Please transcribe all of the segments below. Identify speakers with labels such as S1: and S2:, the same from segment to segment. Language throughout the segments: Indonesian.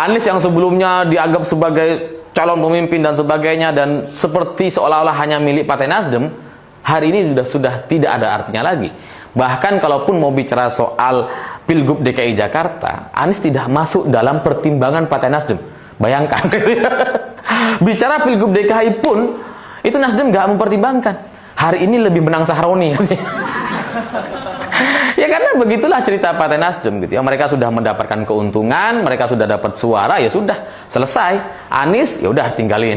S1: Anies yang sebelumnya dianggap sebagai calon pemimpin dan sebagainya dan seperti seolah-olah hanya milik Partai Nasdem, hari ini sudah tidak ada artinya lagi. Bahkan kalaupun mau bicara soal Pilgub DKI Jakarta, Anies tidak masuk dalam pertimbangan Partai Nasdem. Bayangkan. Bicara Pilgub DKI pun itu Nasdem nggak mempertimbangkan. Hari ini lebih menang Sahroni. Ya karena begitulah cerita Partai Nasdem gitu ya. Mereka sudah mendapatkan keuntungan, mereka sudah dapat suara, ya sudah selesai. Anies ya udah tinggalin.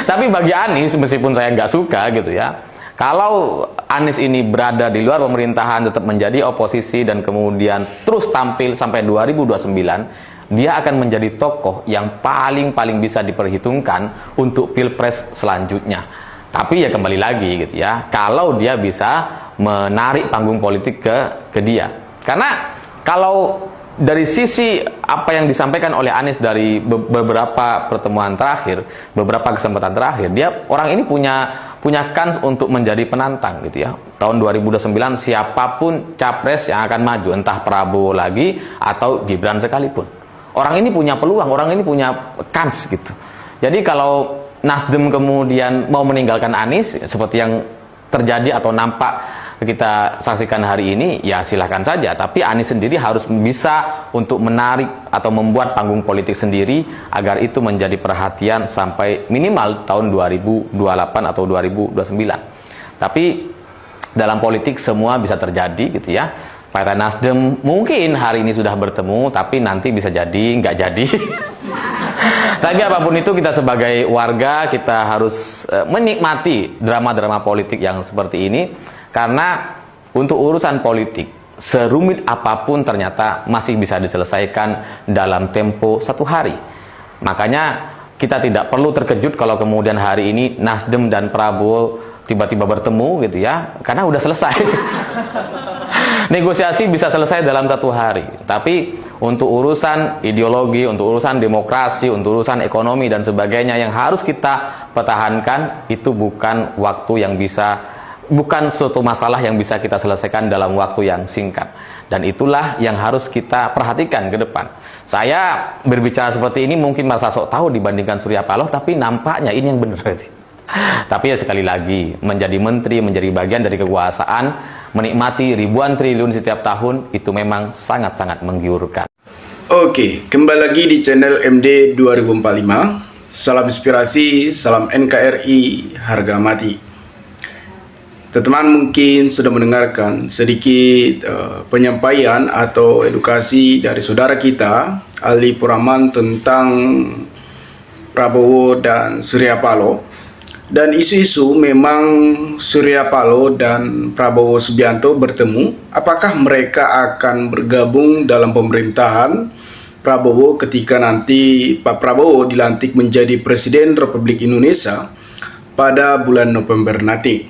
S1: Tapi bagi Anies, meskipun saya nggak suka gitu ya, kalau Anies ini berada di luar pemerintahan, tetap menjadi oposisi dan kemudian terus tampil sampai 2029, dia akan menjadi tokoh yang paling bisa diperhitungkan untuk Pilpres selanjutnya. Tapi ya kembali lagi gitu ya, kalau dia bisa menarik panggung politik ke dia. Karena kalau dari sisi apa yang disampaikan oleh Anies dari beberapa pertemuan terakhir, beberapa kesempatan terakhir, dia orang ini punya kans untuk menjadi penantang gitu ya. Tahun 2029 siapapun capres yang akan maju, entah Prabowo lagi atau Gibran sekalipun. Orang ini punya peluang, orang ini punya kans gitu. Jadi kalau Nasdem kemudian mau meninggalkan Anies seperti yang terjadi atau nampak kita saksikan hari ini, ya silahkan saja. Tapi Anies sendiri harus bisa untuk menarik atau membuat panggung politik sendiri agar itu menjadi perhatian sampai minimal tahun 2028 atau 2029. Tapi dalam politik semua bisa terjadi gitu ya. Partai Nasdem mungkin hari ini sudah bertemu, tapi nanti bisa jadi nggak jadi. Tapi apapun itu, kita sebagai warga kita harus menikmati drama-drama politik yang seperti ini, karena untuk urusan politik serumit apapun ternyata masih bisa diselesaikan dalam tempo 1 hari. Makanya kita tidak perlu terkejut kalau kemudian hari ini Nasdem dan Prabowo tiba-tiba bertemu gitu ya, karena udah selesai. Negosiasi bisa selesai dalam 1 hari. Tapi untuk urusan ideologi, untuk urusan demokrasi, untuk urusan ekonomi dan sebagainya yang harus kita pertahankan, itu bukan waktu yang bisa, bukan suatu masalah yang bisa kita selesaikan dalam waktu yang singkat. Dan itulah yang harus kita perhatikan ke depan. Saya berbicara seperti ini mungkin merasa sok tahu dibandingkan Surya Paloh, tapi nampaknya ini yang benar. Tapi ya sekali lagi, menjadi menteri, menjadi bagian dari kekuasaan, menikmati ribuan triliun setiap tahun, itu memang sangat-sangat menggiurkan.
S2: Oke, kembali lagi di channel MD 2045. Salam inspirasi, salam NKRI, harga mati. Teman-teman mungkin sudah mendengarkan sedikit penyampaian atau edukasi dari saudara kita, Ali Puraman, tentang Prabowo dan Surya Paloh. Dan isu-isu memang Surya Paloh dan Prabowo Subianto bertemu. Apakah mereka akan bergabung dalam pemerintahan Prabowo ketika nanti Pak Prabowo dilantik menjadi Presiden Republik Indonesia pada bulan November nanti?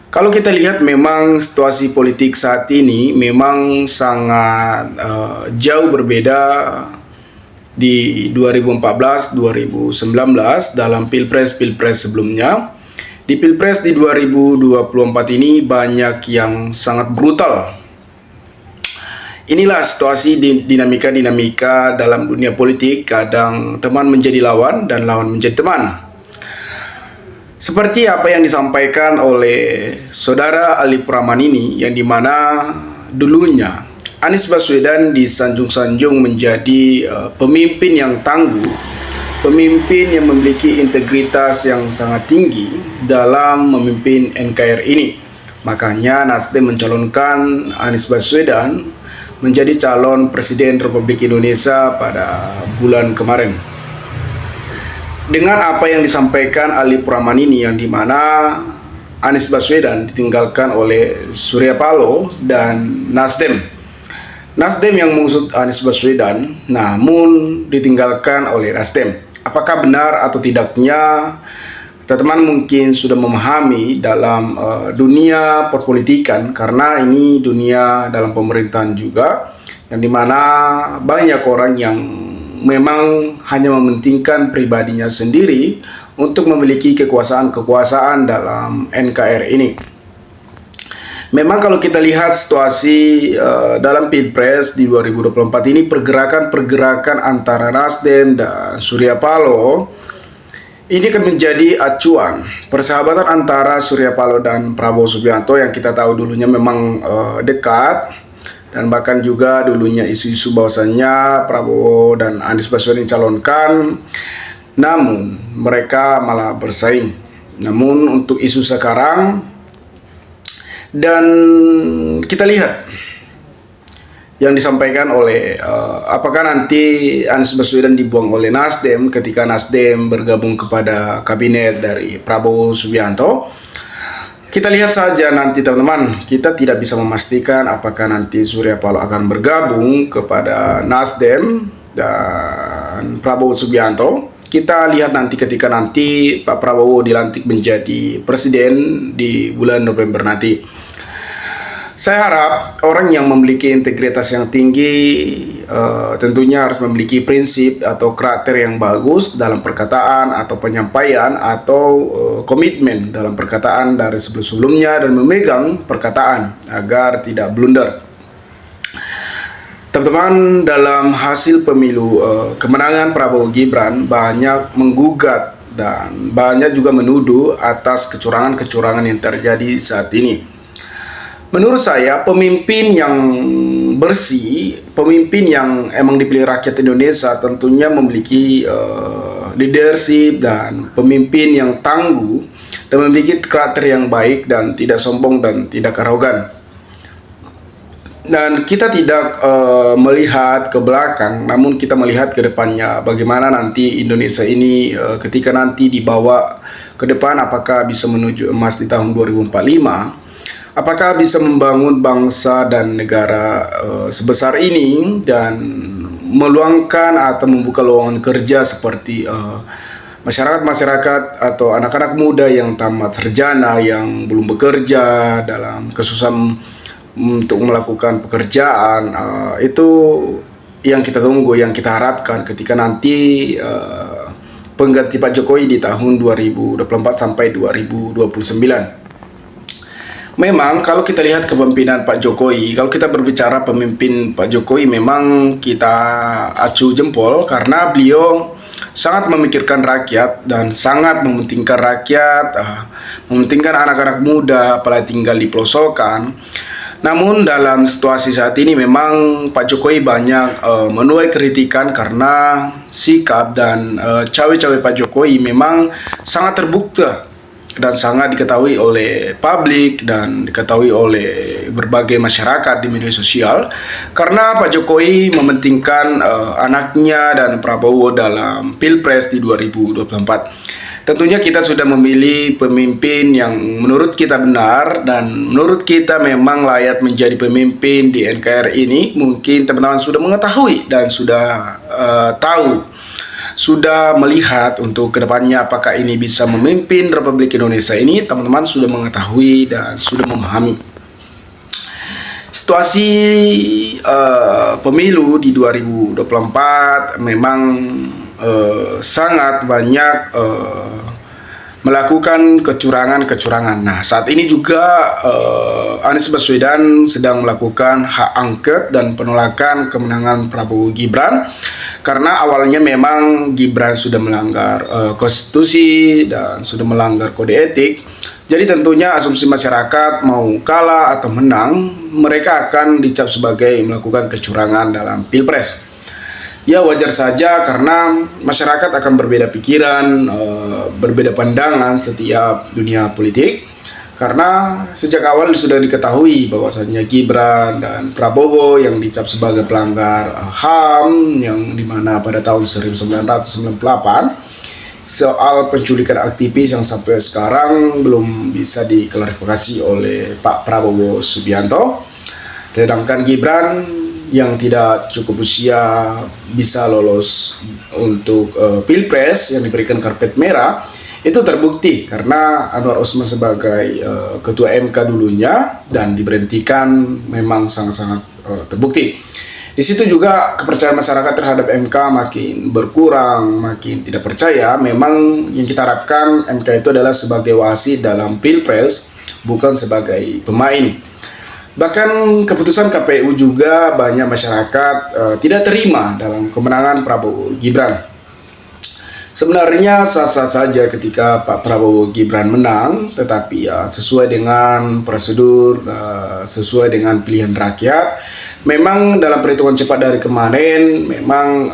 S2: Kalau kita lihat memang situasi politik saat ini memang sangat jauh berbeda di 2014-2019 dalam pilpres sebelumnya. Di pilpres di 2024 ini banyak yang sangat brutal. Inilah situasi dinamika dalam dunia politik. Kadang teman menjadi lawan dan lawan menjadi teman. Seperti apa yang disampaikan oleh saudara Ali Puraman ini, yang dimana dulunya Anies Baswedan disanjung-sanjung menjadi pemimpin yang tangguh, pemimpin yang memiliki integritas yang sangat tinggi dalam memimpin NKRI ini. Makanya Nasdem mencalonkan Anies Baswedan menjadi calon Presiden Republik Indonesia pada bulan kemarin. Dengan apa yang disampaikan Ali Puraman ini, yang dimana Anies Baswedan ditinggalkan oleh Surya Paloh dan Nasdem. Nasdem yang mengusut Anies Baswedan, namun ditinggalkan oleh Nasdem. Apakah benar atau tidaknya, teman-teman mungkin sudah memahami dalam dunia perpolitikan, karena ini dunia dalam pemerintahan juga, yang dimana banyak orang yang memang hanya mementingkan pribadinya sendiri untuk memiliki kekuasaan dalam NKRI ini. Memang kalau kita lihat situasi dalam Pilpres di 2024 ini, pergerakan-pergerakan antara Nasdem dan Surya Paloh ini akan menjadi acuan persahabatan antara Surya Paloh dan Prabowo Subianto yang kita tahu dulunya memang dekat, dan bahkan juga dulunya isu-isu bahwasannya Prabowo dan Anies Baswedan dicalonkan, namun mereka malah bersaing. Namun untuk isu sekarang, dan kita lihat yang disampaikan oleh apakah nanti Anies Baswedan dibuang oleh Nasdem ketika Nasdem bergabung kepada kabinet dari Prabowo Subianto. Kita lihat saja nanti teman-teman, kita tidak bisa memastikan apakah nanti Surya Paloh akan bergabung kepada Nasdem dan Prabowo Subianto. Kita lihat nanti ketika nanti Pak Prabowo dilantik menjadi presiden di bulan November nanti. Saya harap orang yang memiliki integritas yang tinggi tentunya harus memiliki prinsip atau karakter yang bagus dalam perkataan atau penyampaian atau komitmen dalam perkataan dari sebelum-sebelumnya, dan memegang perkataan agar tidak blunder. Teman-teman, dalam hasil pemilu kemenangan Prabowo Gibran banyak menggugat dan banyak juga menuduh atas kecurangan-kecurangan yang terjadi saat ini. Menurut saya, pemimpin yang bersih, pemimpin yang emang dipilih rakyat Indonesia tentunya memiliki leadership dan pemimpin yang tangguh dan memiliki karakter yang baik dan tidak sombong dan tidak arogan. Dan kita tidak melihat ke belakang, namun kita melihat ke depannya bagaimana nanti Indonesia ini ketika nanti dibawa ke depan, apakah bisa menuju emas di tahun 2045. Apakah bisa membangun bangsa dan negara sebesar ini dan meluangkan atau membuka lowongan kerja seperti masyarakat-masyarakat atau anak-anak muda yang tamat sarjana yang belum bekerja dalam kesusahan untuk melakukan pekerjaan, itu yang kita tunggu, yang kita harapkan ketika nanti pengganti Pak Jokowi di tahun 2024 sampai 2029. Memang kalau kita lihat kepemimpinan Pak Jokowi, kalau kita berbicara pemimpin Pak Jokowi, memang kita acuh jempol karena beliau sangat memikirkan rakyat dan sangat mementingkan rakyat, mementingkan anak-anak muda, apalagi tinggal di pelosok. Namun dalam situasi saat ini memang Pak Jokowi banyak menuai kritikan karena sikap dan cawe-cawe Pak Jokowi memang sangat terbukti dan sangat diketahui oleh publik dan diketahui oleh berbagai masyarakat di media sosial, karena Pak Jokowi mementingkan anaknya dan Prabowo dalam Pilpres di 2024. Tentunya kita sudah memilih pemimpin yang menurut kita benar dan menurut kita memang layak menjadi pemimpin di NKRI ini. Mungkin teman-teman sudah mengetahui dan sudah sudah melihat untuk kedepannya apakah ini bisa memimpin Republik Indonesia ini. Teman-teman sudah mengetahui dan sudah memahami situasi pemilu di 2024 memang sangat banyak melakukan kecurangan-kecurangan. Nah, saat ini juga Anies Baswedan sedang melakukan hak angket dan penolakan kemenangan Prabowo Gibran, karena awalnya memang Gibran sudah melanggar konstitusi dan sudah melanggar kode etik. Jadi tentunya asumsi masyarakat mau kalah atau menang, mereka akan dicap sebagai melakukan kecurangan dalam Pilpres. Ya, wajar saja karena masyarakat akan berbeda pikiran, berbeda pandangan setiap dunia politik. Karena sejak awal sudah diketahui bahwasannya Gibran dan Prabowo yang dicap sebagai pelanggar HAM, yang dimana pada tahun 1998 soal penculikan aktivis yang sampai sekarang belum bisa diklarifikasi oleh Pak Prabowo Subianto. Sedangkan Gibran yang tidak cukup usia bisa lolos untuk Pilpres yang diberikan karpet merah, itu terbukti karena Anwar Usman sebagai ketua MK dulunya dan diberhentikan memang sangat-sangat terbukti. Di situ juga kepercayaan masyarakat terhadap MK makin berkurang, makin tidak percaya. Memang yang kita harapkan MK itu adalah sebagai wasit dalam Pilpres, bukan sebagai pemain. Bahkan keputusan KPU juga banyak masyarakat tidak terima dalam kemenangan Prabowo Gibran. Sebenarnya sah-sah saja ketika Pak Prabowo Gibran menang, tetapi ya sesuai dengan prosedur, sesuai dengan pilihan rakyat. Memang dalam perhitungan cepat dari kemarin, memang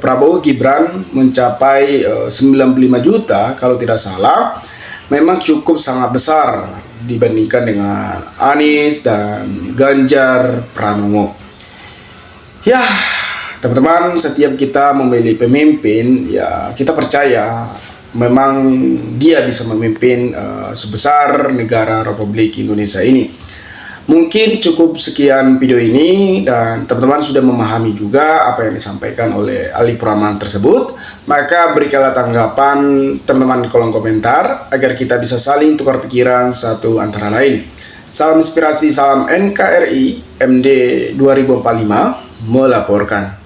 S2: Prabowo Gibran mencapai 95 juta kalau tidak salah, memang cukup sangat besar dibandingkan dengan Anies dan Ganjar Pranowo. Ya, teman-teman, setiap kita memilih pemimpin, ya kita percaya memang dia bisa memimpin sebesar negara Republik Indonesia ini. Mungkin cukup sekian video ini dan teman-teman sudah memahami juga apa yang disampaikan oleh ahli peramal tersebut. Maka berikanlah tanggapan teman-teman di kolom komentar agar kita bisa saling tukar pikiran satu antara lain. Salam inspirasi, salam NKRI, MD 2045 melaporkan.